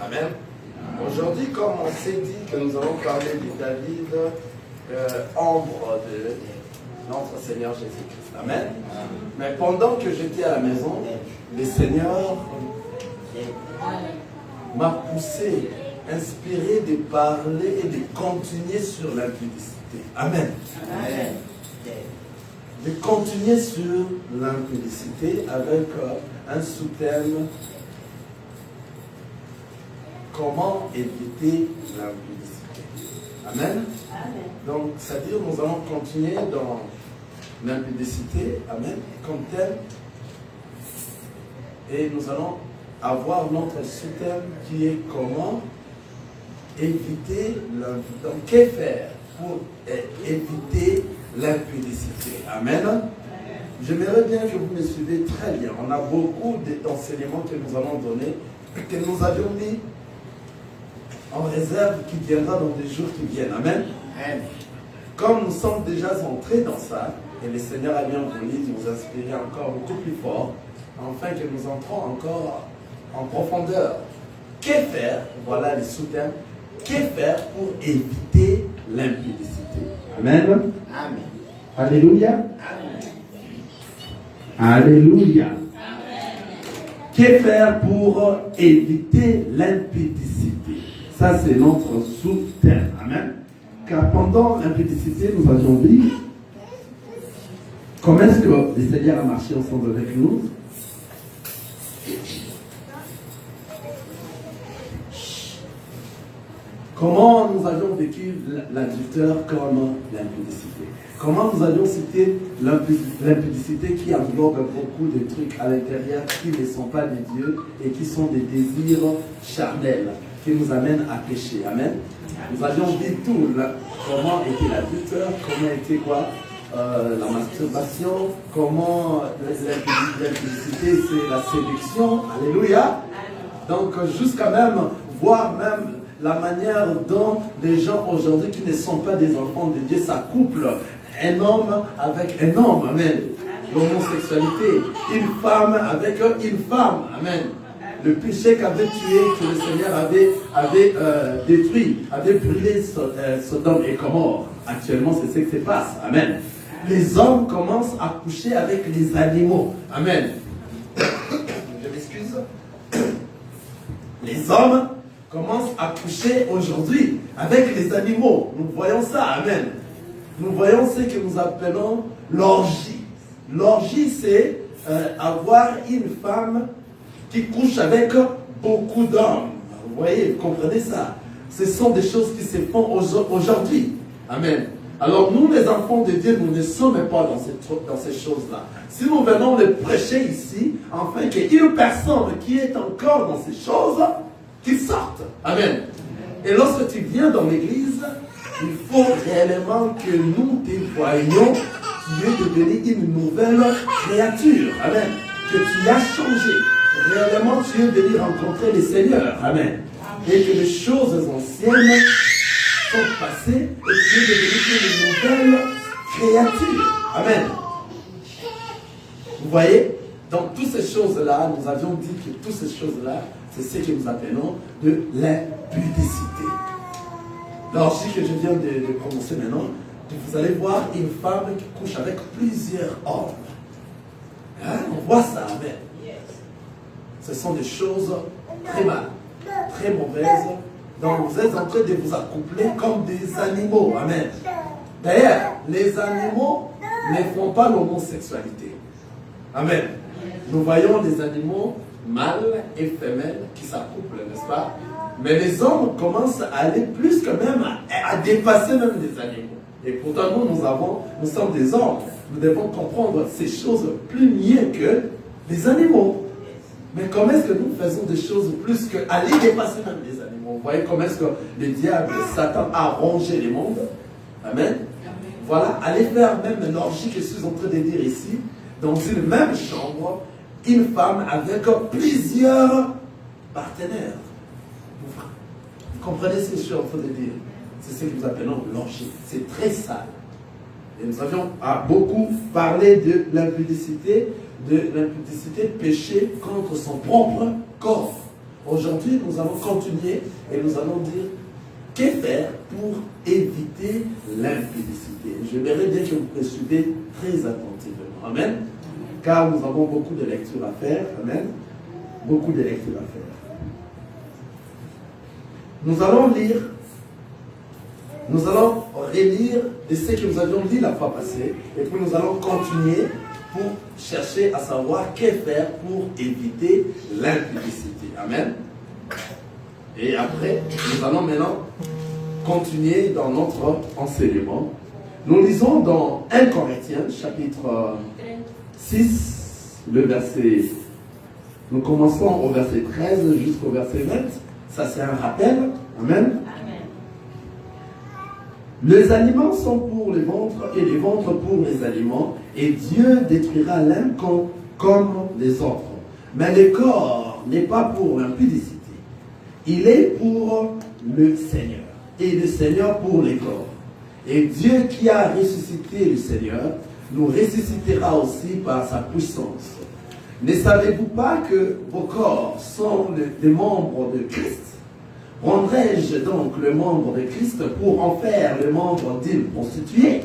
Amen. Aujourd'hui, comme on s'est dit que nous allons parler de David, ombre de notre Seigneur Jésus-Christ. Amen. Mais pendant que j'étais à la maison, le Seigneur m'a poussé, inspiré de parler et de continuer sur l'impudicité. Amen. Amen. De continuer sur l'impudicité avec un sous-thème: comment éviter l'impudicité. Amen. Amen. Donc, c'est-à-dire nous allons continuer dans l'impudicité, amen, comme thème, et nous allons avoir notre sous-thème qui est comment éviter l'impudicité. Donc, que faire pour éviter l'impudicité? Amen. J'aimerais bien que vous me suivez très bien. On a beaucoup d'enseignements que nous allons donner, que nous avions mis en réserve, qui viendra dans les jours qui viennent. Amen. Amen. Comme nous sommes déjà entrés dans ça, et le Seigneur a bien voulu nous inspirer encore beaucoup plus fort, afin que nous entrons encore en profondeur. Que faire? Voilà les sous-thèmes. Que faire pour éviter l'impudicité? Amen. Amen. Alléluia. Amen. Alléluia. Amen. Que faire pour éviter l'impudicité? Ça, c'est notre sous-thème. Amen. Car pendant l'impudicité, nous avions dit comment est-ce que le Seigneur a marché ensemble avec nous. Comment nous avions vécu l'adultère comme l'impudicité. Comment nous avions cité l'impudicité qui englobe beaucoup de trucs à l'intérieur qui ne sont pas des dieux et qui sont des désirs charnels qui nous amènent à pécher. Amen. Nous avions dit tout, comment était l'adultère, comment était quoi, la masturbation, comment l'impudicité c'est la séduction. Alléluia. Donc jusqu'à même, voir même la manière dont les gens aujourd'hui qui ne sont pas des enfants de Dieu s'accouplent, un homme avec un homme, amen. L'homosexualité, une femme avec une femme, amen. Le péché qu'avait tué, que le Seigneur avait détruit, avait brûlé Sodome et Gomorrhe. Actuellement, c'est ce qui se passe, amen. Les hommes commencent à coucher avec les animaux, amen. Je m'excuse. Les hommes commencent à coucher aujourd'hui avec les animaux. Nous voyons ça, amen. Nous voyons ce que nous appelons l'orgie. L'orgie, c'est avoir une femme qui couche avec beaucoup d'hommes. Vous voyez, vous comprenez ça? Ce sont des choses qui se font aujourd'hui. Amen. Alors nous, les enfants de Dieu, nous ne sommes pas dans ces choses-là. Si nous venons les prêcher ici, afin qu'il y ait une personne qui est encore dans ces choses, qui sortent. Amen. Et lorsque tu viens dans l'église, il faut réellement que nous te voyions, tu es devenu une nouvelle créature. Amen. Que tu as changé. Réellement, tu es venu rencontrer le Seigneur. Amen. Et que les choses anciennes sont passées et tu es devenu une nouvelle créature. Amen. Vous voyez? Donc, toutes ces choses-là, nous avions dit que toutes ces choses-là, c'est ce que nous appelons de l'impudicité. L'orgie que je viens de prononcer maintenant, vous allez voir une femme qui couche avec plusieurs hommes. Hein? On voit ça, amen. Ce sont des choses très mal, très mauvaises. Donc vous êtes en train de vous accoupler comme des animaux. Amen. D'ailleurs, les animaux ne font pas l'homosexualité. Amen. Nous voyons des animaux mâles et femelles qui s'accouplent, n'est-ce pas? Mais les hommes commencent à aller plus que même à dépasser même des animaux. Et pourtant nous sommes des hommes. Nous devons comprendre ces choses plus mieux que les animaux. Mais comment est-ce que nous faisons des choses plus que aller dépasser même les animaux? Vous voyez comment est-ce que le diable, Satan, a rongé les mondes? Amen. Voilà, aller faire même l'orgie que je suis en train de dire ici, dans une même chambre, une femme avec plusieurs partenaires. Vous comprenez ce que je suis en train de dire? C'est ce que nous appelons l'orgie. C'est très sale. Et nous avions beaucoup parlé de l'impudicité, péché contre son propre corps. Aujourd'hui, nous allons continuer et nous allons dire que faire pour éviter l'impudicité. J'aimerais bien que vous preniez très attentivement. Amen. Car nous avons beaucoup de lectures à faire. Amen. Beaucoup de lectures à faire. Nous allons lire, nous allons relire de ce que nous avions dit la fois passée, et puis nous allons continuer pour chercher à savoir que faire pour éviter l'impudicité. Amen. Et après, nous allons maintenant continuer dans notre enseignement. Nous lisons dans 1 Corinthiens, chapitre 6, le verset. Nous commençons au verset 13 jusqu'au verset 20. Ça, c'est un rappel. Amen. Les aliments sont pour les ventres et les ventres pour les aliments, et Dieu détruira l'un comme les autres. Mais le corps n'est pas pour l'impudicité. Il est pour le Seigneur, et le Seigneur pour les corps. Et Dieu qui a ressuscité le Seigneur, nous ressuscitera aussi par sa puissance. Ne savez-vous pas que vos corps sont des membres de Christ? Prendrai-je donc le membre de Christ pour en faire le membre d'une prostituée?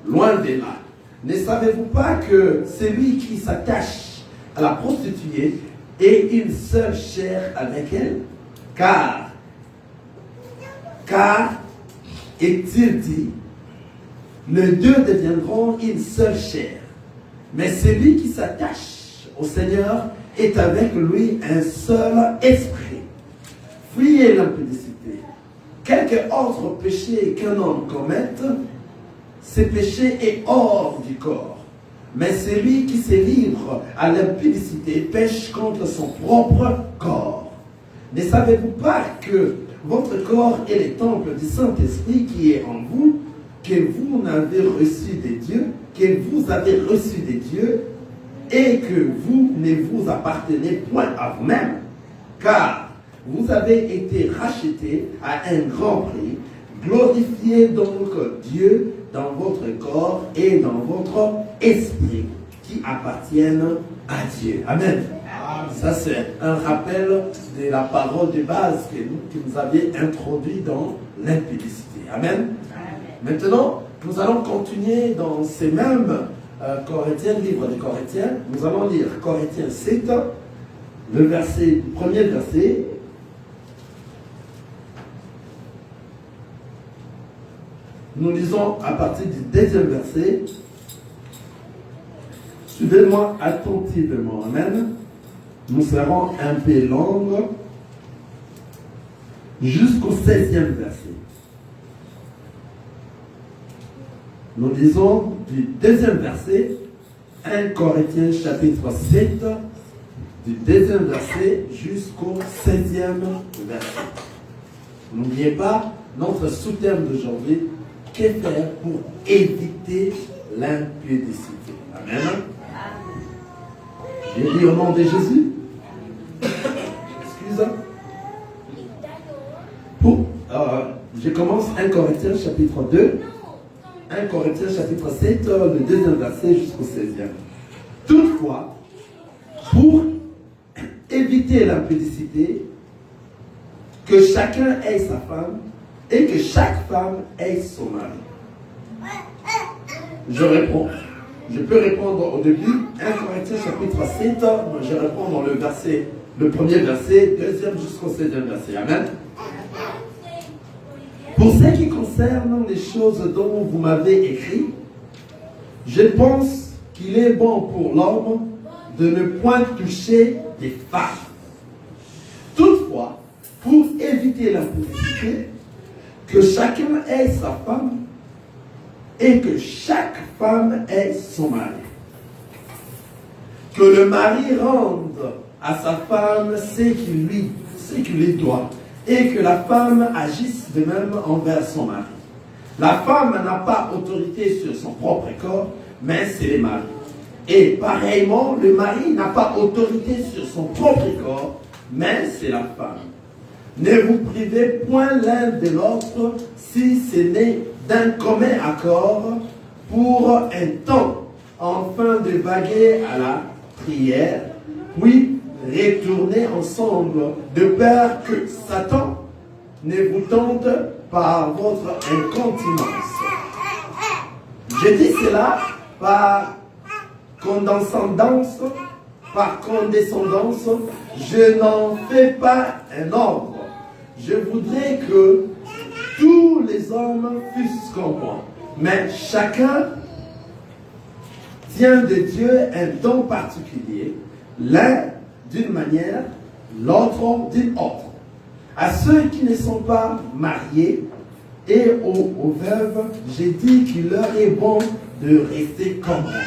Loin de là. Ne savez-vous pas que celui qui s'attache à la prostituée est une seule chair avec elle? Car est-il dit, les deux deviendront une seule chair. Mais celui qui s'attache au Seigneur est avec lui un seul esprit. Fuyez l'impudicité. Quelque autre péché qu'un homme commette, ce péché est hors du corps. Mais celui qui se livre à l'impudicité pêche contre son propre corps. Ne savez-vous pas que votre corps est le temple du Saint-Esprit qui est en vous, que vous n'avez reçu de Dieu, que vous avez reçu de Dieu, et que vous ne vous appartenez point à vous-même, car vous avez été rachetés à un grand prix. Glorifiez donc Dieu dans votre corps et dans votre esprit qui appartiennent à Dieu. Amen. Ça, c'est un rappel de la parole de base que nous avions introduit dans l'impudicité. Amen. Maintenant, nous allons continuer dans ces mêmes Corinthiens, livre de Corinthiens. Nous allons lire Corinthiens 7, le premier verset. Nous lisons à partir du deuxième verset. Suivez-moi attentivement. Amen. Nous serons un peu longs jusqu'au 16e verset. Nous lisons du deuxième verset, 1 Corinthiens chapitre 7, du deuxième verset jusqu'au 16e verset. N'oubliez pas notre sous-thème d'aujourd'hui, que faire pour éviter l'impudicité. Amen. J'ai dit au nom de Jésus. Excuse. Je commence 1 Corinthiens chapitre 2. 1 Corinthiens chapitre 7, le deuxième verset jusqu'au 16e. Toutefois, pour éviter l'impudicité, que chacun ait sa femme et que chaque femme ait son mari. Je réponds. Je peux répondre au début. 1 Corinthiens chapitre 7, je réponds dans le premier verset, deuxième jusqu'au 16e verset. Amen. Pour ce qui concerne les choses dont vous m'avez écrit, je pense qu'il est bon pour l'homme de ne point toucher des femmes. Toutefois, pour éviter l'impudicité, que chacun ait sa femme et que chaque femme ait son mari. Que le mari rende à sa femme ce qui lui doit, et que la femme agisse de même envers son mari. La femme n'a pas autorité sur son propre corps, mais c'est le mari. Et pareillement, le mari n'a pas autorité sur son propre corps, mais c'est la femme. Ne vous privez point l'un de l'autre si ce n'est d'un commun accord pour un temps, afin de vaguer à la prière, puis retournez ensemble, de peur que Satan ne vous tente par votre incontinence. Je dis cela par condescendance, je n'en fais pas un ordre. Je voudrais que tous les hommes fussent comme moi, mais chacun tient de Dieu un don particulier, l'un d'une manière, l'autre d'une autre. À ceux qui ne sont pas mariés et aux veuves, j'ai dit qu'il leur est bon de rester comme moi.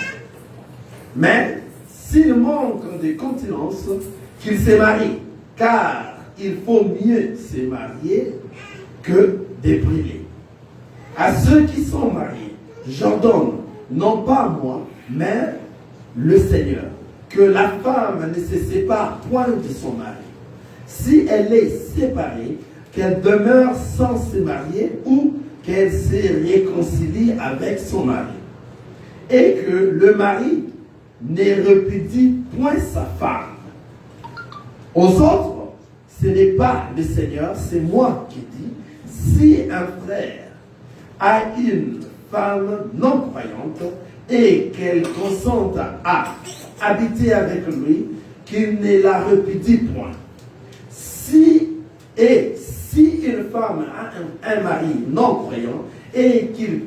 Mais s'ils manquent de continence, qu'ils se marient, car il faut mieux se marier que de brûler. À ceux qui sont mariés, j'ordonne, non pas moi, mais le Seigneur, que la femme ne se sépare point de son mari. Si elle est séparée, qu'elle demeure sans se marier ou qu'elle se réconcilie avec son mari. Et que le mari ne répudie point sa femme. Aux autres, ce n'est pas le Seigneur, c'est moi qui dis, si un frère a une femme non croyante et qu'elle consente à habiter avec lui, qu'il ne la répudie point. Si une femme a un mari non croyant et qu'il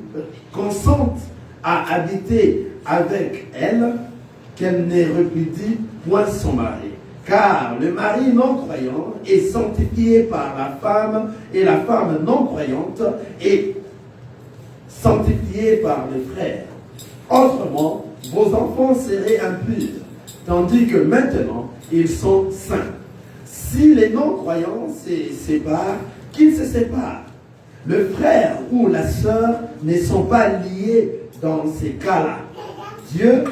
consente à habiter avec elle, qu'elle ne répudie point son mari. Car le mari non croyant est sanctifié par la femme et la femme non croyante est sanctifiée par les frères. Autrement, vos enfants seraient impurs, tandis que maintenant, ils sont saints. Si les non-croyants se séparent, qu'ils se séparent. Le frère ou la sœur ne sont pas liés dans ces cas-là. Dieu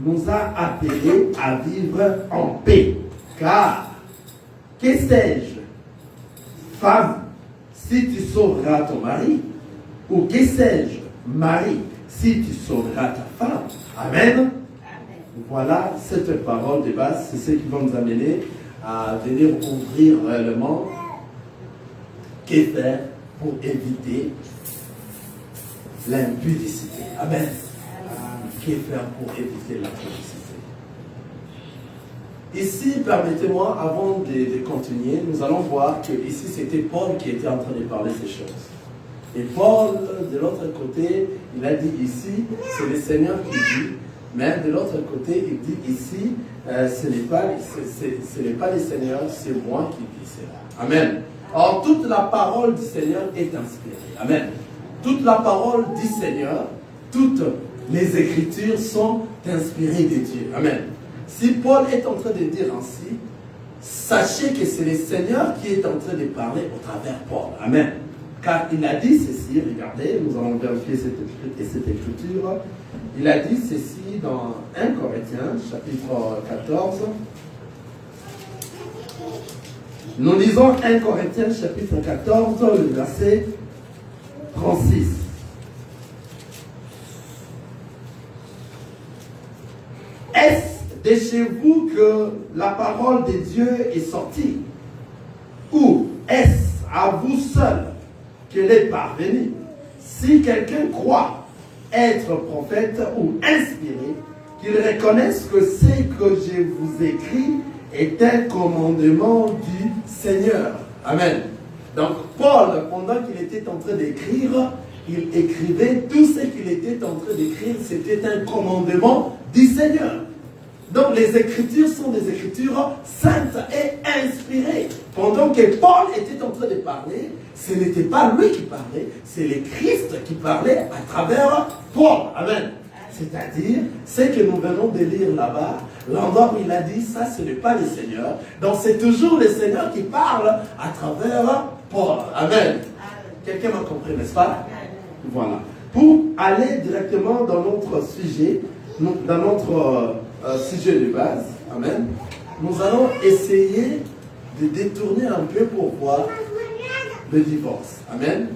nous a appelés à vivre en paix. Car, que sais-je, femme, si tu sauveras ton mari, ou que sais-je, mari, si tu sauveras ta femme. Amen. Amen. Voilà cette parole de base, c'est ce qui va nous amener à venir ouvrir réellement que faire pour éviter l'impudicité. Amen. Que faire pour éviter l'impudicité. Ici, permettez-moi, avant de continuer, nous allons voir que ici c'était Paul qui était en train de parler ces choses. Et Paul, de l'autre côté, il a dit ici, c'est le Seigneur qui dit, mais de l'autre côté, il dit ici, ce n'est pas le Seigneur, c'est moi qui dis cela. Amen. Or, toute la parole du Seigneur est inspirée. Amen. Toute la parole du Seigneur, toutes les Écritures sont inspirées de Dieu. Amen. Si Paul est en train de dire ainsi, sachez que c'est le Seigneur qui est en train de parler au travers Paul. Amen. Car il a dit ceci, regardez, nous allons vérifier cette écriture. Il a dit ceci dans 1 Corinthiens, chapitre 14. Nous lisons 1 Corinthiens, chapitre 14, le verset 36. Est-ce de chez vous que la parole de Dieu est sortie? Ou est-ce à vous seul qu'elle est parvenue? Si quelqu'un croit être prophète ou inspiré, qu'il reconnaisse que ce que je vous écris est un commandement du Seigneur. Amen. Donc Paul, pendant qu'il était en train d'écrire, il écrivait tout ce qu'il était en train d'écrire, c'était un commandement du Seigneur. Donc les Écritures sont des Écritures saintes et inspirées. Pendant que Paul était en train de parler, ce n'était pas lui qui parlait, c'est le Christ qui parlait à travers Paul. Amen. C'est-à-dire, ce que nous venons de lire là-bas, l'endroit où il a dit, ça ce n'est pas le Seigneur. Donc c'est toujours le Seigneur qui parle à travers Paul. Amen. Quelqu'un m'a compris, n'est-ce pas? Voilà. Pour aller directement dans notre sujet, dans notre sujet de base, amen, nous allons essayer de détourner un peu pour voir le divorce. Amen.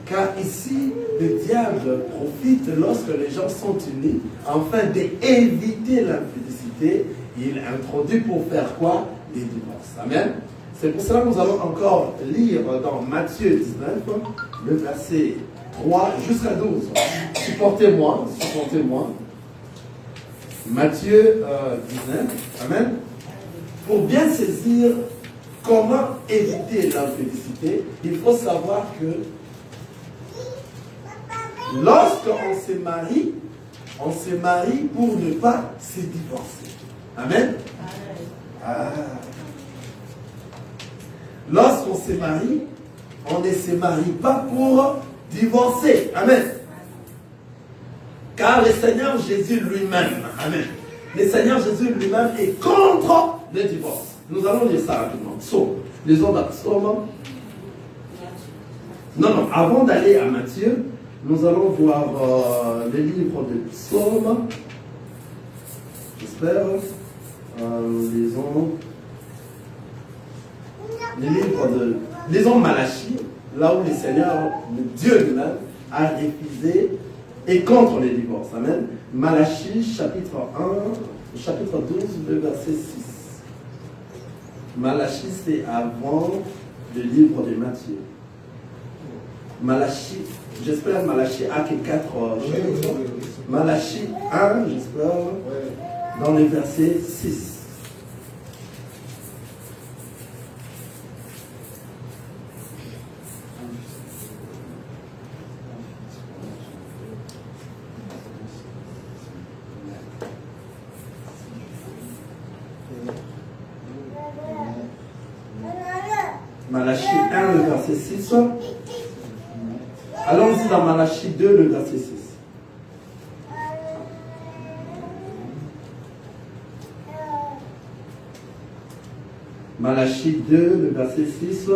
Car ici, le diable profite lorsque les gens sont unis, afin d'éviter l'impudicité. Il introduit pour faire quoi? des divorces. Amen. C'est pour cela que nous allons encore lire dans Matthieu 19, le verset 3 jusqu'à 12. Supportez-moi, supportez-moi. Matthieu 19, Amen. Pour bien saisir comment éviter l'impudicité, il faut savoir que lorsqu'on se marie pour ne pas se divorcer. Amen. Ah. Lorsqu'on se marie, on ne se marie pas pour divorcer. Amen. Car le Seigneur Jésus lui-même, Amen. Le Seigneur Jésus lui-même est contre le divorce. Nous allons lire ça rapidement. Psaume. Lisons dans Psaume. Non, avant d'aller à Matthieu, nous allons voir les livres de Psaume. J'espère. Lisons les livres de... Lisons Malachie, là où le Seigneur, le Dieu lui-même, a refusé et contre les divorces. Amen. Malachie, chapitre 1, chapitre 12, le verset 6. Malachie, c'est avant le livre de Matthieu. Malachie, j'espère Malachie a que 4 chapitres. Malachie 1, j'espère, dans le verset 6. Malachie 1, le verset 6. Allons-y dans Malachie 2, le verset 6. Malachie 2, le verset 6.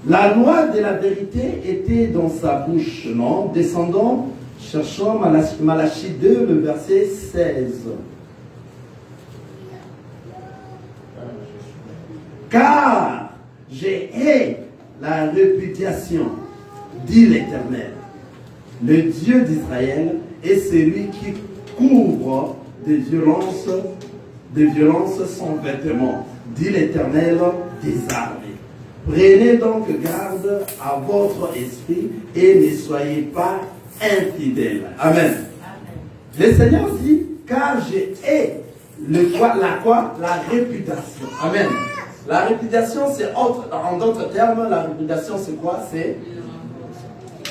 La loi de la vérité était dans sa bouche, non? Descendons, cherchons Malachie 2, le verset 16. Car j'ai hais la réputation, dit l'Éternel. Le Dieu d'Israël est celui qui couvre de violence son vêtement, dit l'Éternel des armées. Prenez donc garde à votre esprit et ne soyez pas infidèles. Amen. Le Seigneur dit, car j'ai hais la réputation. Amen. La répudiation, c'est en d'autres termes, la répudiation, c'est quoi? C'est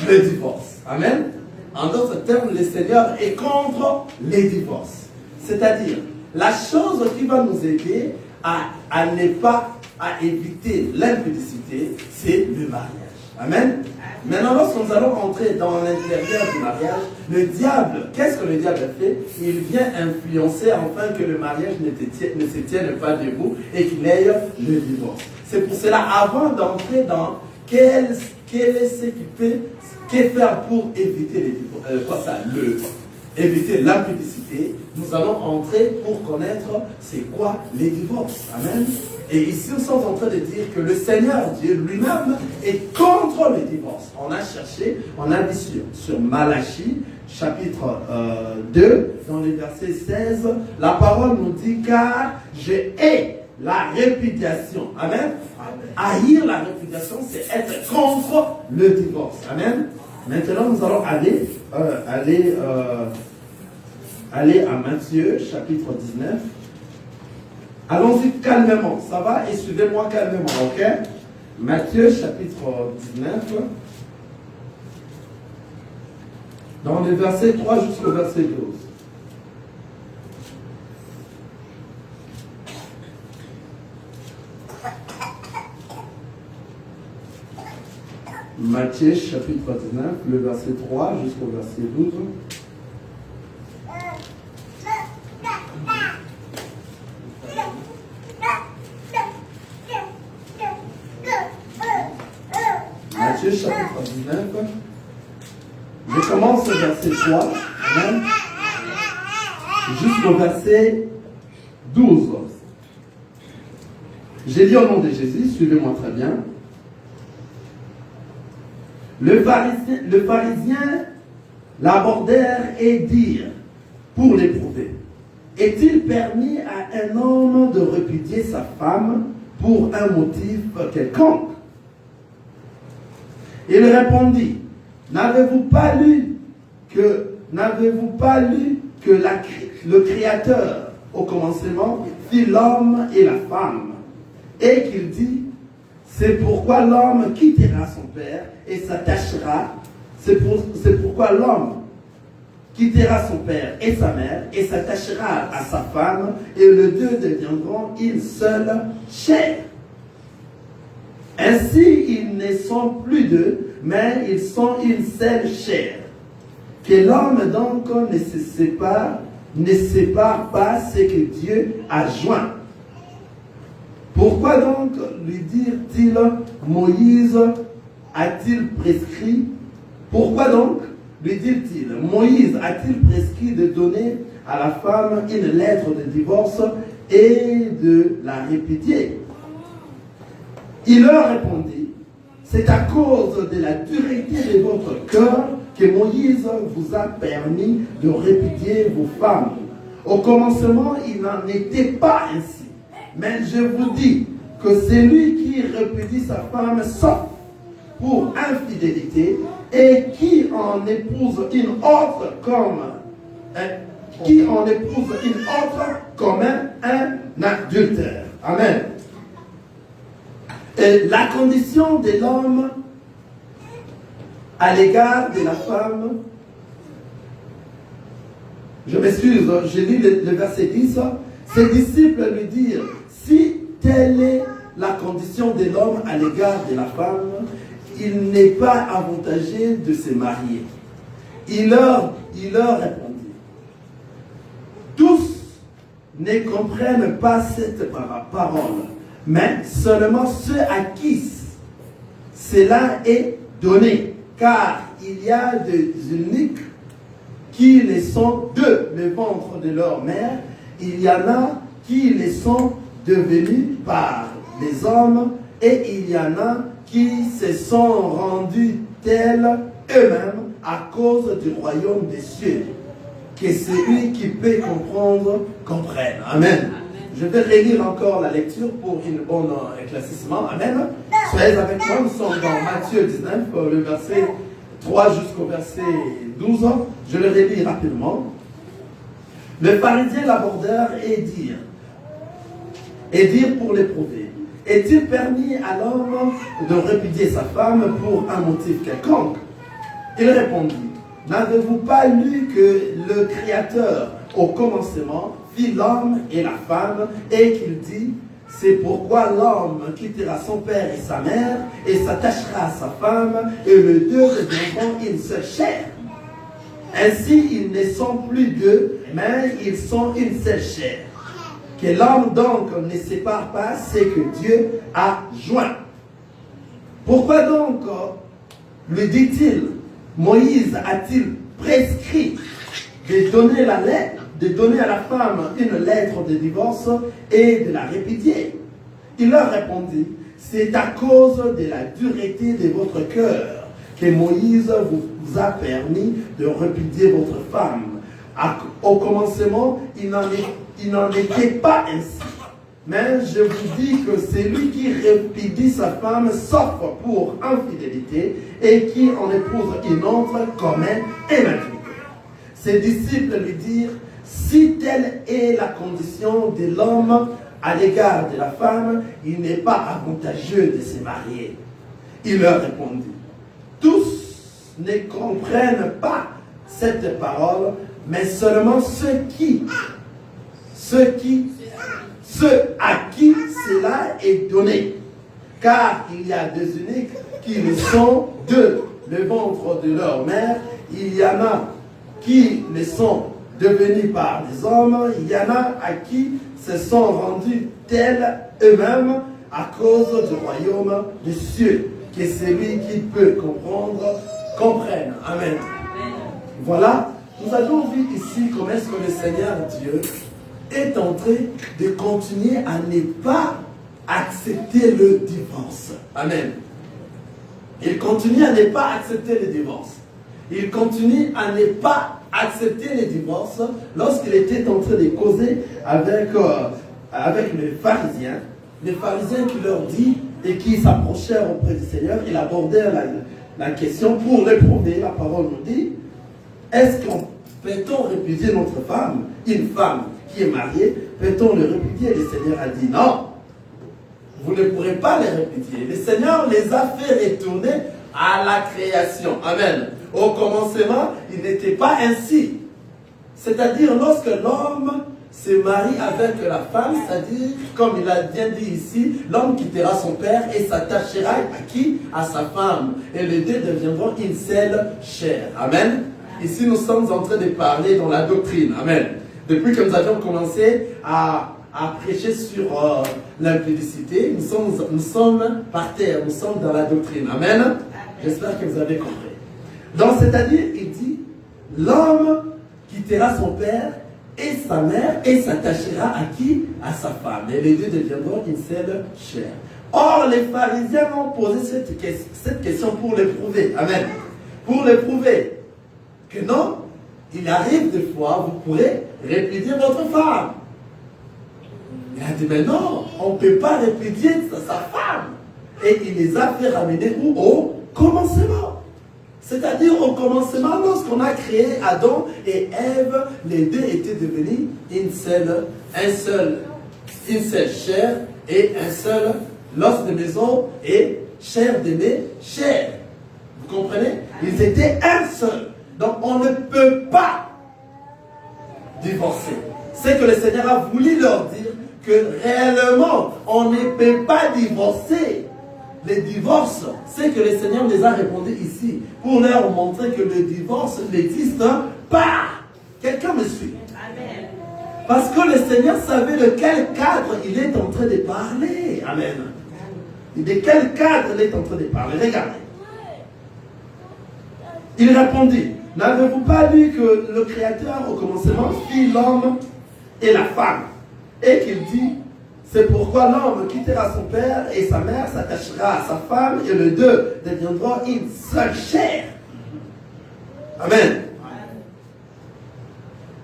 le divorce. Amen. En d'autres termes, le Seigneur est contre les divorces. C'est-à-dire, la chose qui va nous aider à ne pas, à éviter l'impudicité, c'est le mariage. Amen. Maintenant, lorsque nous allons entrer dans l'intérieur du mariage, le diable, qu'est-ce que le diable fait? Il vient influencer afin que le mariage ne se tienne pas debout et qu'il ait le divorce. C'est pour cela, avant d'entrer dans quel est ce qui peut, que faire pour éviter les divorces, éviter l'impudicité, nous allons entrer pour connaître c'est quoi les divorces. Amen. Et ici, nous sommes en train de dire que le Seigneur Dieu lui-même est contre les divorces. On a cherché, on a dit sur Malachie, chapitre 2, dans le verset 16, la parole nous dit, car je hais la répudiation. Amen. Haïr la répudiation, c'est être contre le divorce. Amen. Maintenant, nous allons aller à Matthieu, chapitre 19. Allons-y calmement, ça va? Et suivez-moi calmement, ok? Matthieu, chapitre 19. Dans le verset 3 jusqu'au verset 12. Matthieu, chapitre 19, le verset 3 jusqu'au verset 12. Matthieu, chapitre 19. Je commence au verset 3 jusqu'au verset 12. J'ai dit au nom de Jésus, suivez-moi très bien. Le pharisien l'abordèrent et dirent, pour l'éprouver, est-il permis à un homme de répudier sa femme pour un motif quelconque. Il répondit, n'avez-vous pas lu que le Créateur, au commencement, fit l'homme et la femme, et qu'il dit, c'est pourquoi l'homme quittera son père et s'attachera, c'est pourquoi l'homme quittera son père et sa mère et s'attachera à sa femme, et les deux deviendront une seule chair. Ainsi, ils ne sont plus deux, mais ils sont une seule chair. Que l'homme donc ne sépare pas ce que Dieu a joint. Pourquoi donc lui dire-t-il, Moïse a-t-il prescrit? Pourquoi donc lui dit-il, Moïse a-t-il prescrit de donner à la femme une lettre de divorce et de la répudier? Il leur répondit, c'est à cause de la dureté de votre cœur que Moïse vous a permis de répudier vos femmes. Au commencement, il n'en était pas ainsi. Mais je vous dis que celui qui répudie sa femme sauf pour infidélité et qui en épouse une autre comme un adultère. Amen. Et la condition de l'homme à l'égard de la femme, je m'excuse, je lis le verset 10, ses disciples lui dirent, si telle est la condition de l'homme à l'égard de la femme, il n'est pas avantagé de se marier. Il leur répondit, tous ne comprennent pas cette parole, mais seulement ceux à qui cela est donné, car il y a des eunuques qui les sont de le ventre de leur mère, il y en a qui les sont devenus par les hommes, et il y en a qui se sont rendus tels eux-mêmes à cause du royaume des cieux. Que celui qui peut comprendre, comprenne. Amen. Je vais relire encore la lecture pour une bonne éclaircissement. Amen. Soyez avec moi, nous sommes dans Matthieu 19, le verset 3 jusqu'au verset 12. Je le relis rapidement. Le pharisien l'abordèrent et dirent pour l'éprouver, est-il permis à l'homme de répudier sa femme pour un motif quelconque? Il répondit, n'avez-vous pas lu que le Créateur, au commencement, fit l'homme et la femme, et qu'il dit, c'est pourquoi l'homme quittera son père et sa mère, et s'attachera à sa femme, et les deux deviendront une seule chair. Ainsi, ils ne sont plus deux, mais ils sont une seule chair. Que l'homme donc ne sépare pas ce que Dieu a joint. Pourquoi donc, lui dit-il, Moïse a-t-il prescrit de donner à la femme une lettre de divorce et de la répudier? Il leur répondit, c'est à cause de la dureté de votre cœur que Moïse vous a permis de répudier votre femme. Au commencement, il n'en était pas ainsi. Mais je vous dis que celui qui répudie sa femme sauf pour infidélité et qui en épouse une autre commet un adultère. Ses disciples lui dirent, si telle est la condition de l'homme à l'égard de la femme, il n'est pas avantageux de se marier. Il leur répondit, tous ne comprennent pas cette parole, mais seulement ceux à qui cela est donné. Car il y a des eunuques qui le sont de le ventre de leur mère, il y en a qui le sont devenus par des hommes, il y en a à qui se sont rendus tels eux-mêmes à cause du royaume des cieux. Que celui qui peut comprendre, comprenne. Amen. Voilà, nous avons vu ici comment est-ce que le Seigneur Dieu est en train de continuer à ne pas accepter le divorce. Amen. Il continue à ne pas accepter le divorce. Il continue à ne pas accepter le divorce lorsqu'il était en train de causer avec les pharisiens. les pharisiens qui leur dit et qui s'approchèrent auprès du Seigneur, ils abordèrent la question pour l'éprouver. La parole nous dit, est-ce qu'on peut-on répudier notre femme, une femme qui est mariée, peut-on le répudier? Le Seigneur a dit non, vous ne pourrez pas les répudier. Le Seigneur les a fait retourner à la création. Amen. Au commencement, il n'était pas ainsi. C'est-à-dire, lorsque l'homme se marie avec la femme, c'est-à-dire, comme il a bien dit ici, l'homme quittera son père et s'attachera à qui? À sa femme. Et les deux deviendront une seule chair. Amen. Ici, nous sommes en train de parler dans la doctrine. Amen. Depuis que nous avions commencé à prêcher sur l'impudicité, nous sommes par terre, nous sommes dans la doctrine. Amen. J'espère que vous avez compris. Donc, c'est-à-dire, il dit, l'homme quittera son père et sa mère et s'attachera à qui? À sa femme. Et les deux deviendront une seule chair. Or, les pharisiens ont posé cette question pour l'éprouver. Amen. Pour l'éprouver. Que non, il arrive des fois, vous pourrez répudier votre femme. Il a dit, mais non, on ne peut pas répudier sa femme. Et il les a fait ramener où? Au commencement. C'est-à-dire au commencement, lorsqu'on a créé Adam et Ève, les deux étaient devenus une seule chair et un seul l'os de maison et chair d'aimé, chair. Vous comprenez? Ils étaient un seul. Donc on ne peut pas divorcer. C'est que le Seigneur a voulu leur dire que réellement on ne peut pas divorcer. Les divorces, c'est que le Seigneur les a répondu ici pour leur montrer que le divorce n'existe pas. Quelqu'un me suit? Amen. Parce que le Seigneur savait de quel cadre il est en train de parler. Amen. De quel cadre il est en train de parler? Regardez. Il répondit, n'avez-vous pas lu que le Créateur au commencement fit l'homme et la femme? Et qu'il dit, c'est pourquoi l'homme quittera son père et sa mère, s'attachera à sa femme, et les deux deviendront une seule chair. Amen.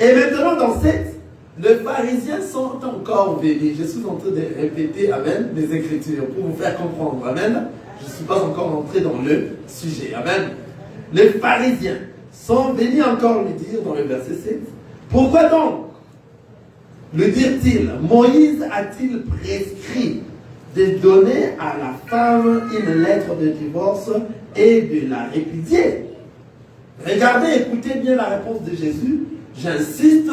Et maintenant, dans cette, les pharisiens sont encore venus. Je suis en train de répéter, amen, les Écritures pour vous faire comprendre. Amen. Je ne suis pas encore entré dans le sujet. Amen. Les pharisiens sont venus encore lui dire dans le verset 7, pourquoi donc le dirent-ils? Moïse a-t-il prescrit de donner à la femme une lettre de divorce et de la répudier? Regardez, écoutez bien la réponse de Jésus. J'insiste,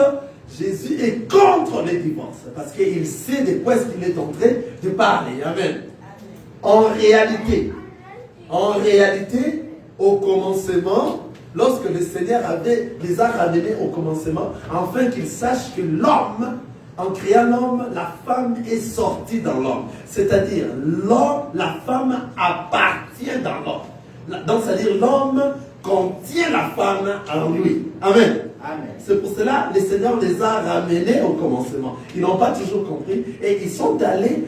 Jésus est contre les divorces parce qu'il sait de quoi est-ce qu'il est en train de parler. Amen. En réalité, au commencement, lorsque le Seigneur les a ramenés au commencement, afin qu'ils sachent que l'homme, en créant l'homme, la femme est sortie dans l'homme. C'est-à-dire, l'homme, la femme appartient dans l'homme. Donc, c'est-à-dire, l'homme contient la femme en lui. Amen. Amen. C'est pour cela que le Seigneur les a ramenés au commencement. Ils n'ont pas toujours compris. Et ils sont allés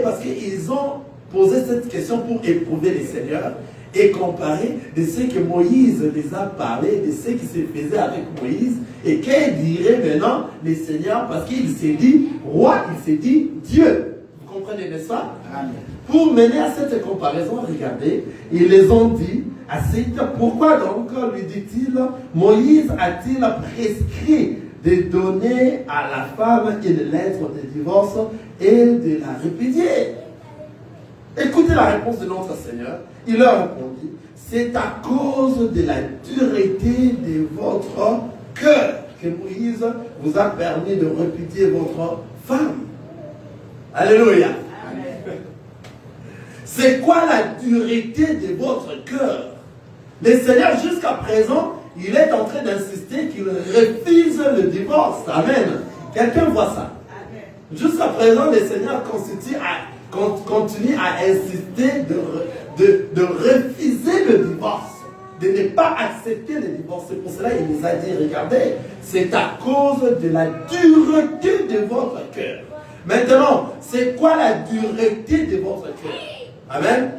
parce qu'ils ont posé cette question pour éprouver le Seigneur et comparer de ce que Moïse les a parlé, de ce qui se faisait avec Moïse, et qu'il dirait maintenant le Seigneur, parce qu'il s'est dit roi, il s'est dit Dieu. Vous comprenez, n'est-ce pas? Amen. Pour mener à cette comparaison, regardez, ils les ont dit, pourquoi donc, lui dit-il, Moïse a-t-il prescrit de donner à la femme une lettre de divorce et de la répudier? Écoutez la réponse de notre Seigneur. Il leur répondit, c'est à cause de la dureté de votre cœur que Moïse vous a permis de répudier votre femme. Alléluia. Amen. C'est quoi la dureté de votre cœur? Le Seigneur, jusqu'à présent, il est en train d'insister qu'il refuse le divorce. Amen. Quelqu'un voit ça? Amen. Jusqu'à présent, le Seigneur continue à insister de refuser le divorce, de ne pas accepter le divorce. C'est pour cela qu'il nous a dit, regardez, c'est à cause de la dureté de votre cœur. Maintenant, c'est quoi la dureté de votre cœur? Amen.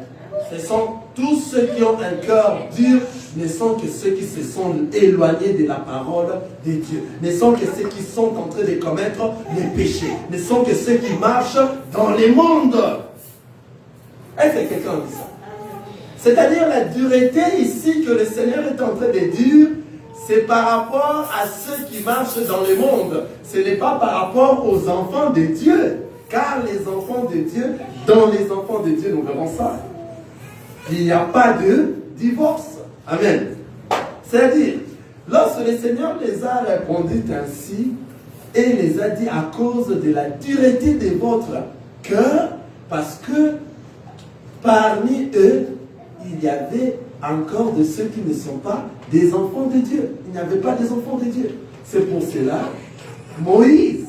Ce sont tous ceux qui ont un cœur dur ne sont que ceux qui se sont éloignés de la parole de Dieu, ne sont que ceux qui sont en train de commettre les péchés, ne sont que ceux qui marchent dans les mondes. Est-ce que quelqu'un dit ça? C'est-à-dire la dureté ici que le Seigneur est en train de dire, c'est par rapport à ceux qui marchent dans le monde. Ce n'est pas par rapport aux enfants de Dieu. Car les enfants de Dieu, dans les enfants de Dieu, nous verrons ça, il n'y a pas de divorce. Amen. C'est-à-dire, lorsque le Seigneur les a répondu ainsi, et les a dit à cause de la dureté de votre cœur, parce que parmi eux, il y avait encore de ceux qui ne sont pas des enfants de Dieu. Il n'y avait pas des enfants de Dieu. C'est pour cela, Moïse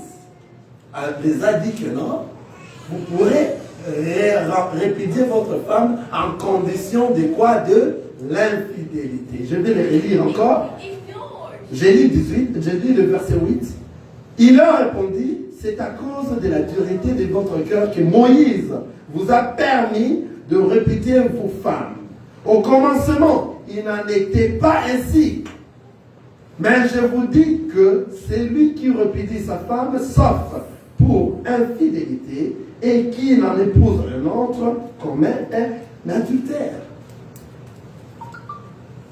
les a dit que non, vous pourrez répudier votre femme en condition de quoi? De l'infidélité. Je vais le relire encore. J'ai lu 18, j'ai lu le verset 8. Il leur répondit, c'est à cause de la dureté de votre cœur que Moïse vous a permis de répudier vos femmes. Au commencement, il n'en était pas ainsi. Mais je vous dis que celui qui répudie sa femme, sauf pour infidélité, et qui n'en épouse un autre, commet un adultère.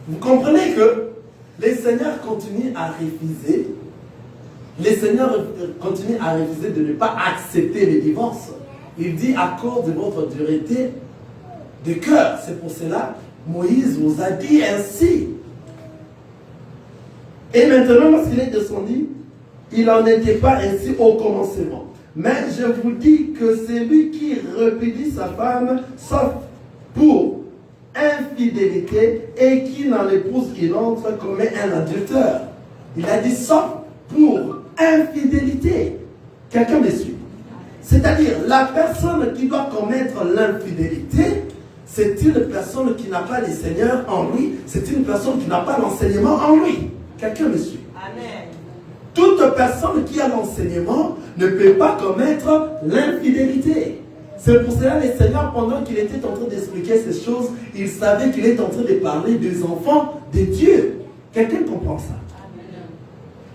Vous comprenez que les seigneurs continuent à refuser, les seigneurs continuent à refuser de ne pas accepter les divorces. Il dit à cause de votre dureté de cœur. C'est pour cela Moïse vous a dit ainsi. Et maintenant, lorsqu'il est descendu, il n'en était pas ainsi au commencement. Mais je vous dis que celui qui répudie sa femme, sauf pour infidélité, et qui n'en épouse qu'une autre, commet un adultère. Il a dit sauf pour infidélité. Quelqu'un me suit? C'est-à-dire, la personne qui doit commettre l'infidélité, c'est une personne qui n'a pas le Seigneur en lui, c'est une personne qui n'a pas l'enseignement en lui. Quelqu'un me suit? Amen. Toute personne qui a l'enseignement ne peut pas commettre l'infidélité. C'est pour cela que le Seigneur, pendant qu'il était en train d'expliquer ces choses, il savait qu'il est en train de parler des enfants de Dieu. Quelqu'un comprend ça?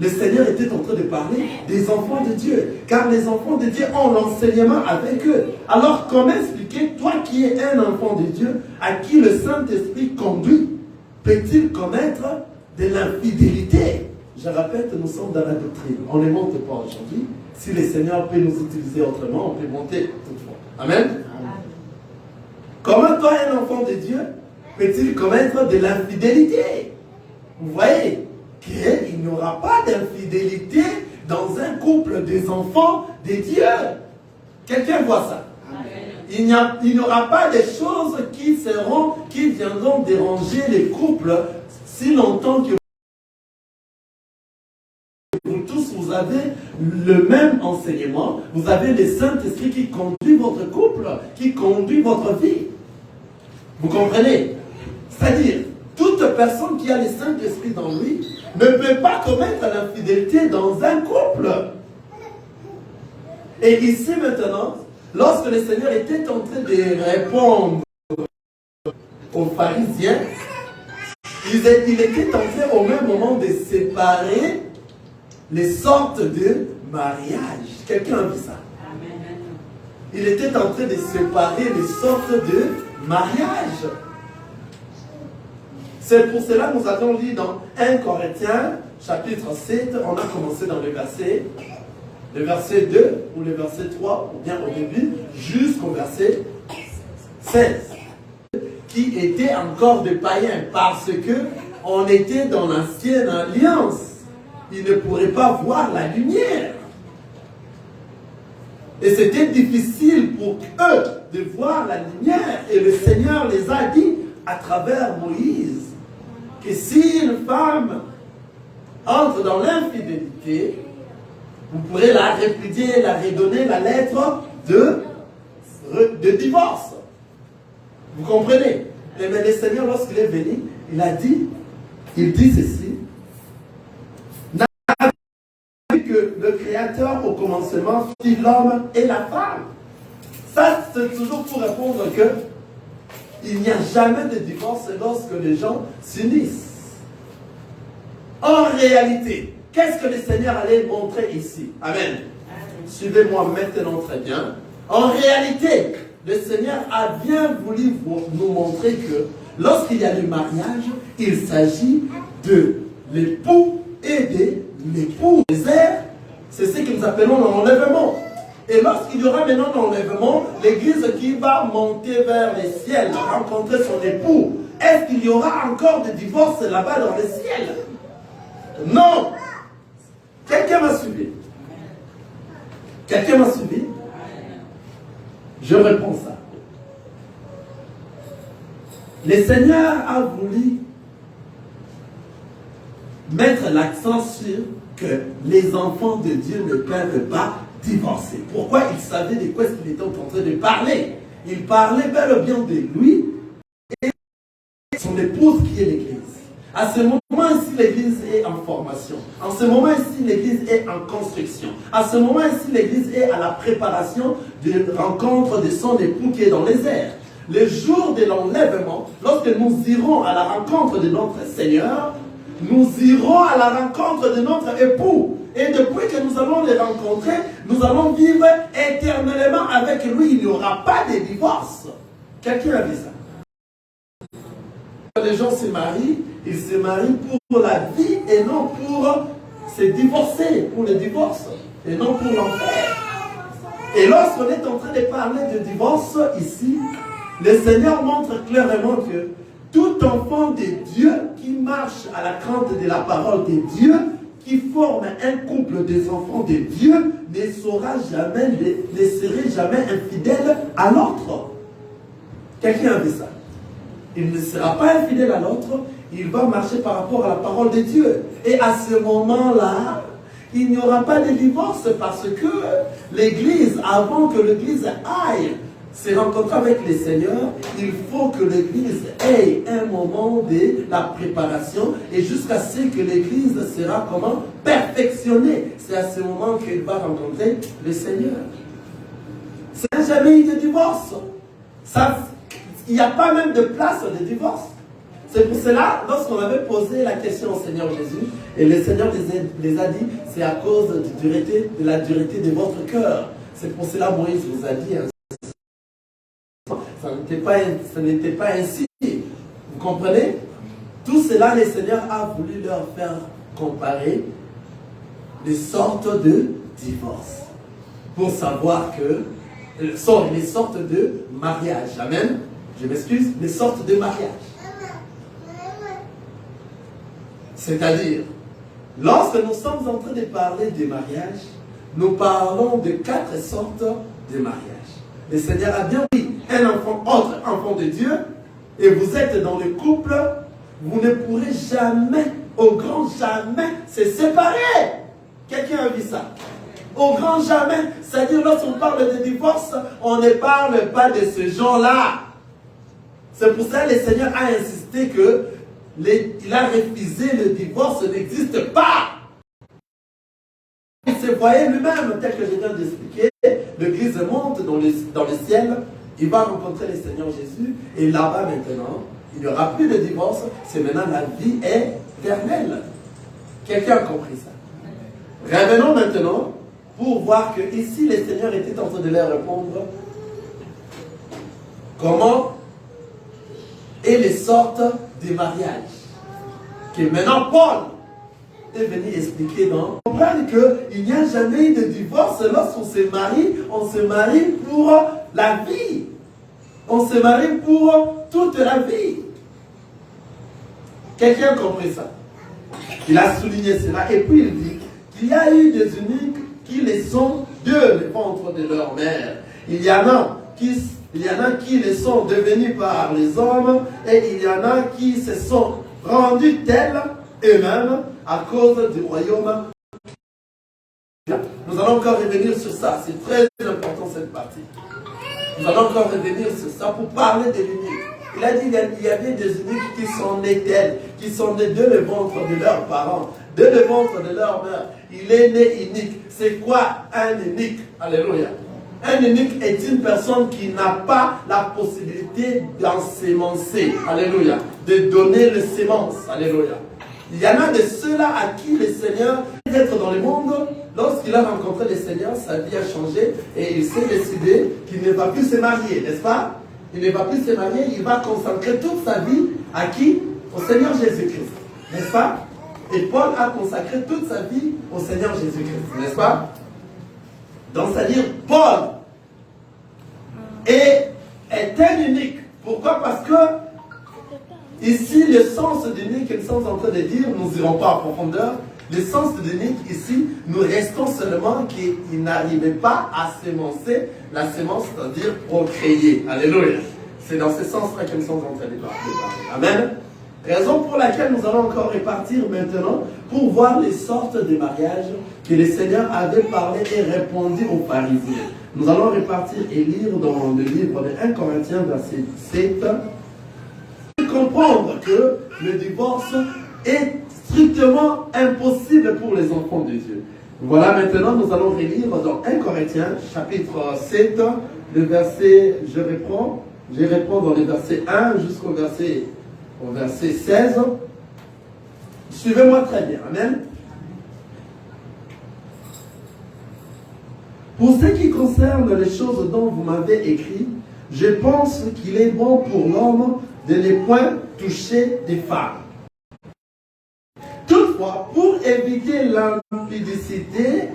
Le Seigneur était en train de parler des enfants de Dieu. Car les enfants de Dieu ont l'enseignement avec eux. Alors comment expliquer, toi qui es un enfant de Dieu, à qui le Saint-Esprit conduit, peut-il commettre de l'infidélité? Je répète, nous sommes dans la doctrine. On ne monte pas aujourd'hui. Si le Seigneur peut nous utiliser autrement, on peut monter toutefois. Amen. Comment toi, un enfant de Dieu, peut-il commettre de l'infidélité? Vous voyez qu'il n'y aura pas d'infidélité dans un couple des enfants de Dieu. Quelqu'un voit ça? Il n'y aura pas de choses qui viendront déranger les couples si longtemps que vous tous, vous avez le même enseignement, vous avez le Saint-Esprit qui conduit votre couple, qui conduit votre vie. Vous comprenez? C'est-à-dire, toute personne qui a le Saint-Esprit dans lui ne peut pas commettre l'infidélité dans un couple. Et ici maintenant, lorsque le Seigneur était en train de répondre aux pharisiens, il était en train au même moment de séparer les sortes de mariage. Quelqu'un a vu ça? Il était en train de séparer les sortes de mariage. C'est pour cela que nous avons lu dans 1 Corinthiens, chapitre 7, on a commencé dans le verset 2, ou le verset 3, ou bien au début, jusqu'au verset 16, qui était encore des païens, parce que on était dans l'ancienne alliance. Ils ne pourraient pas voir la lumière. Et c'était difficile pour eux de voir la lumière. Et le Seigneur les a dit à travers Moïse que si une femme entre dans l'infidélité, vous pourrez la répudier, la redonner la lettre de divorce. Vous comprenez? Mais le Seigneur, lorsqu'il est venu, il dit ceci. Que le Créateur au commencement fit l'homme et la femme. Ça, c'est toujours pour répondre que il n'y a jamais de divorce lorsque les gens s'unissent. En réalité, qu'est-ce que le Seigneur allait montrer ici? Amen. Suivez-moi maintenant très bien. En réalité, le Seigneur a bien voulu nous montrer que lorsqu'il y a le mariage, il s'agit de l'époux et de l'épouse. C'est ce que nous appelons l'enlèvement. Et lorsqu'il y aura maintenant l'enlèvement, l'église qui va monter vers les ciels, rencontrer son époux, est-ce qu'il y aura encore des divorces là-bas dans les ciels? Non. Quelqu'un m'a suivi? Quelqu'un m'a suivi? Je réponds ça. Le Seigneur a voulu mettre l'accent sur que les enfants de Dieu ne peuvent pas divorcer. Pourquoi? Il savait de quoi il était en train de parler. Il parlait bel et bien de lui et son épouse qui est l'Église. À ce moment-ci, l'Église est en formation. En ce moment-ci, l'Église est en construction. À ce moment-ci, l'Église est à la préparation de rencontre de son époux qui est dans les airs. Le jour de l'enlèvement, lorsque nous irons à la rencontre de notre Seigneur, nous irons à la rencontre de notre époux. Et depuis que nous allons les rencontrer, nous allons vivre éternellement avec lui. Il n'y aura pas de divorce. Quelqu'un a dit ça? Quand les gens se marient, ils se marient pour la vie et non pour se divorcer, pour le divorce, et non pour l'enfer. Et lorsqu'on est en train de parler de divorce ici, le Seigneur montre clairement que tout enfant de Dieu qui marche à la crainte de la parole de Dieu, qui forme un couple des enfants de Dieu, ne serait jamais infidèle à l'autre. Quelqu'un a dit ça? Il ne sera pas infidèle à l'autre, il va marcher par rapport à la parole de Dieu. Et à ce moment-là, il n'y aura pas de divorce parce que l'Église, avant que l'Église aille se rencontrer avec le Seigneur, il faut que l'Église ait un moment de la préparation et jusqu'à ce que l'Église sera comment? Perfectionnée. C'est à ce moment qu'elle va rencontrer le Seigneur. Ça n'a jamais eu de divorce. Il n'y a pas même de place de divorce. C'est pour cela, lorsqu'on avait posé la question au Seigneur Jésus, et le Seigneur les a dit, c'est à cause de la dureté de votre cœur. C'est pour cela Moïse vous a dit, ça n'était pas ainsi. Vous comprenez? Tout cela, le Seigneur a voulu leur faire comparer les sortes de divorce. Pour savoir que, les sortes de mariage. Amen. Je m'excuse, les sortes de mariage. C'est-à-dire, lorsque nous sommes en train de parler des mariages, nous parlons de 4 sortes de mariages. Le Seigneur a bien dit, un enfant, autre enfant de Dieu, et vous êtes dans le couple, vous ne pourrez jamais, au grand jamais, se séparer. Quelqu'un a vu ça? Au grand jamais. C'est-à-dire, lorsqu'on parle de divorce, on ne parle pas de ce genre-là. C'est pour ça que le Seigneur a insisté que il a refusé le divorce n'existe pas. Il se voyait lui-même, tel que je viens d'expliquer, l'Église monte dans le ciel, il va rencontrer le Seigneur Jésus, et là-bas maintenant, il n'y aura plus de divorce, c'est maintenant la vie éternelle. Quelqu'un a compris ça? Revenons maintenant pour voir que ici le Seigneur était en train de leur répondre comment et les sortes de mariages. Que maintenant Paul est venu expliquer dans. Comprendre qu'il n'y a jamais eu de divorce lorsqu'on se marie. On se marie pour la vie. On se marie pour toute la vie. Quelqu'un a compris ça? Il a souligné cela. Et puis il dit qu'il y a eu des eunuques qui les sont de le ventre de leur mère. Il y en a qui les sont devenus par les hommes et il y en a qui se sont rendus tels eux-mêmes à cause du royaume. Nous allons encore revenir sur ça. C'est très important cette partie. Nous allons encore revenir sur ça pour parler de l'unique. Il a dit qu'il y avait des uniques qui sont nés tels, qui sont nés de le ventre de leurs parents, de le ventre de leur mère. Il est né unique. C'est quoi un unique? Alléluia. Un eunuque est une personne qui n'a pas la possibilité d'ensemencer. Alléluia. De donner le sémence. Alléluia. Il y en a de ceux-là à qui le Seigneur, d'être dans le monde, lorsqu'il a rencontré le Seigneur, sa vie a changé et il s'est décidé qu'il ne va plus se marier, n'est-ce pas? Il ne va plus se marier, il va consacrer toute sa vie à qui? Au Seigneur Jésus-Christ, n'est-ce pas? Et Paul a consacré toute sa vie au Seigneur Jésus-Christ, n'est-ce pas? Donc, c'est-à-dire, Paul est un unique. Pourquoi? Parce que ici, le sens d'unique que nous sommes en train de dire, nous n'irons pas en profondeur. Le sens d'unique ici, nous restons seulement qu'il n'arrivait pas à sémencer la sémence, c'est-à-dire procréer. Alléluia. C'est dans ce sens-là que nous sommes en train de parler. Amen. Raison pour laquelle nous allons encore répartir maintenant pour voir les sortes de mariages que le Seigneur avait parlé et répondu aux pharisiens. Nous allons répartir et lire dans le livre de 1 Corinthiens, verset 7. Comprendre que le divorce est strictement impossible pour les enfants de Dieu. Voilà, maintenant nous allons relire dans 1 Corinthiens, chapitre 7, le verset, je reprends dans le verset 1 jusqu'au verset 16. Suivez-moi très bien, amen. Pour ce qui concerne les choses dont vous m'avez écrit, je pense qu'il est bon pour l'homme de ne point toucher des femmes. Toutefois, pour éviter l'impudicité,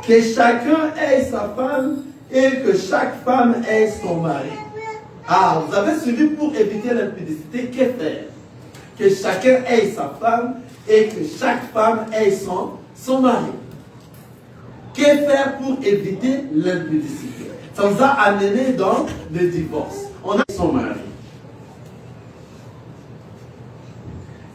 que chacun ait sa femme et que chaque femme ait son mari. Ah, vous avez suivi pour éviter l'impudicité, que faire? Que chacun ait sa femme et que chaque femme ait son mari. Que faire pour éviter l'impudicité? Ça nous a amené dans le divorce. On a son mari.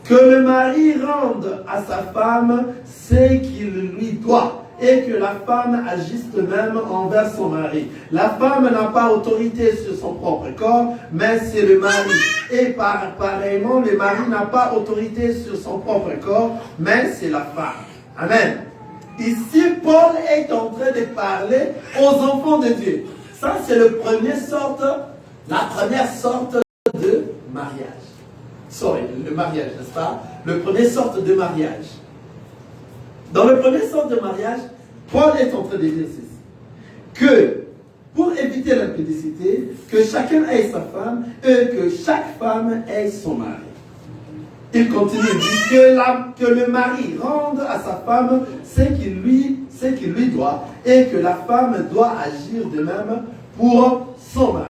Que le mari rende à sa femme ce qu'il lui doit et que la femme agisse de même envers son mari. La femme n'a pas autorité sur son propre corps, mais c'est le mari. Et pareillement, le mari n'a pas autorité sur son propre corps, mais c'est la femme. Amen. Ici, Paul est en train de parler aux enfants de Dieu. Ça, c'est la première sorte de mariage. Le mariage, n'est-ce pas? Le premier sorte de mariage. Dans le premier sorte de mariage, Paul est en train de dire ceci. Que, pour éviter l'impudicité, que chacun ait sa femme et que chaque femme ait son mari. Il continue, il dit que le mari rende à sa femme ce qu'il lui doit et que la femme doit agir de même pour son mari.